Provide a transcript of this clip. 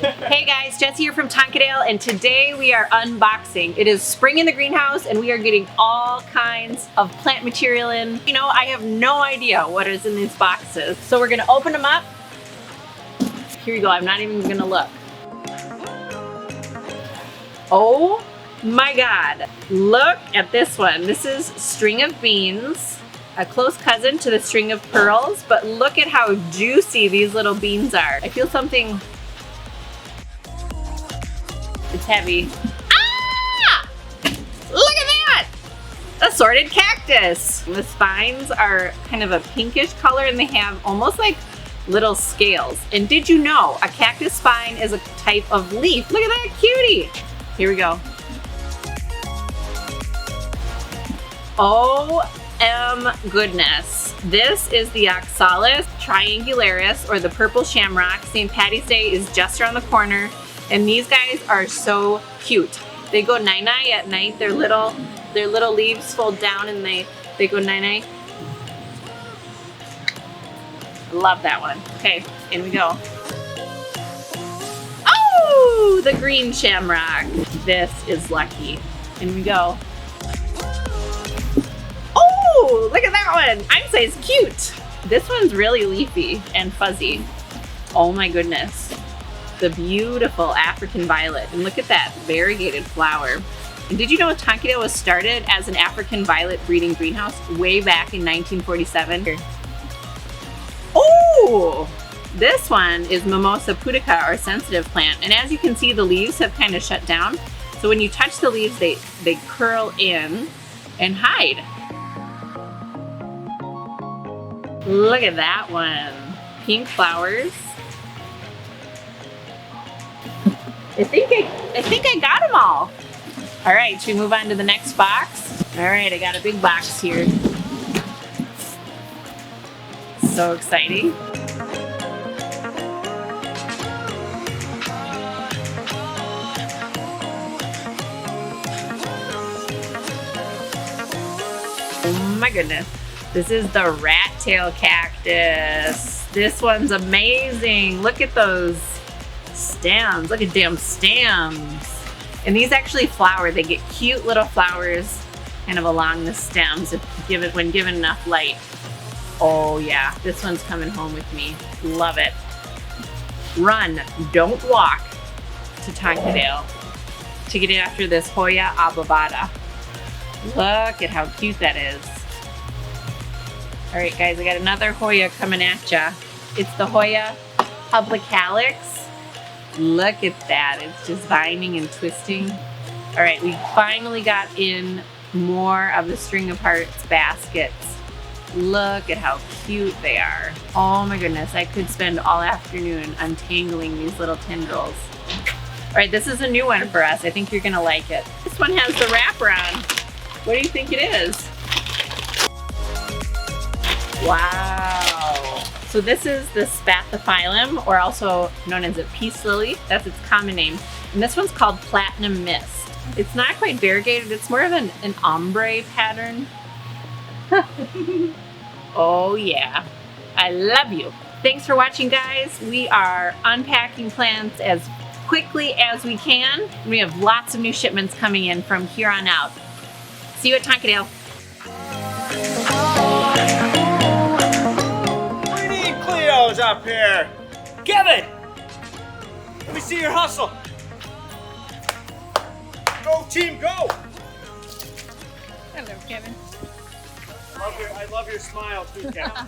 Hey guys, Jessie here from Tonkadale, and today we are unboxing. It is spring in the greenhouse and we are getting all kinds of plant material in. You know, I have no idea what is in these boxes. So we're gonna open them up. Here we go, I'm not even gonna look. Oh my God, look at this one. This is string of beans, a close cousin to the string of pearls, but look at how juicy these little beans are. I feel something. It's heavy. Ah! Look at that! Assorted cactus. The spines are kind of a pinkish color and they have almost like little scales. And did you know a cactus spine is a type of leaf? Look at that cutie. Here we go. Goodness. This is the Oxalis triangularis, or the purple shamrock. St. Patty's Day is just around the corner. And these guys are so cute. They go night-night at night. Their little leaves fold down and they go night-night. Love that one. Okay, in we go. Oh, the green shamrock. This is lucky. In we go. Oh, look at that one. I'd say it's cute. This one's really leafy and fuzzy. Oh my goodness. The beautiful African violet. And look at that variegated flower. And did you know Tonkadale was started as an African violet breeding greenhouse way back in 1947? Oh, this one is Mimosa pudica, or sensitive plant. And as you can see, the leaves have kind of shut down. So when you touch the leaves, they curl in and hide. Look at that one. Pink flowers. I think I got them all. All right, should we move on to the next box? All right, I got a big box here. So exciting. Oh my goodness. This is the rat tail cactus. This one's amazing. Look at those stems. Look at them stems. And these actually flower. They get cute little flowers kind of along the stems when given enough light. Oh yeah, this one's coming home with me. Love it. Run, don't walk to Tonkadale to get after this Hoya obovata. Look at how cute that is. All right guys, I got another Hoya coming at ya. It's the Hoya publicalis. Look at that, it's just vining and twisting. All right, we finally got in more of the string of hearts baskets. Look at how cute they are. Oh my goodness, I could spend all afternoon untangling these little tendrils. All right, this is a new one for us. I think you're gonna like it. This one has the wrapper on. What do you think it is? Wow. So this is the spathiphyllum, or also known as a peace lily. That's its common name. And this one's called platinum mist. It's not quite variegated. It's more of an ombre pattern. Oh yeah, I love you. Thanks for watching, guys. We are unpacking plants as quickly as we can. We have lots of new shipments coming in from here on out. See you at Tonkadale. Up here. Kevin! Let me see your hustle. Go team, go! Hello, Kevin. I love your smile too, Kevin.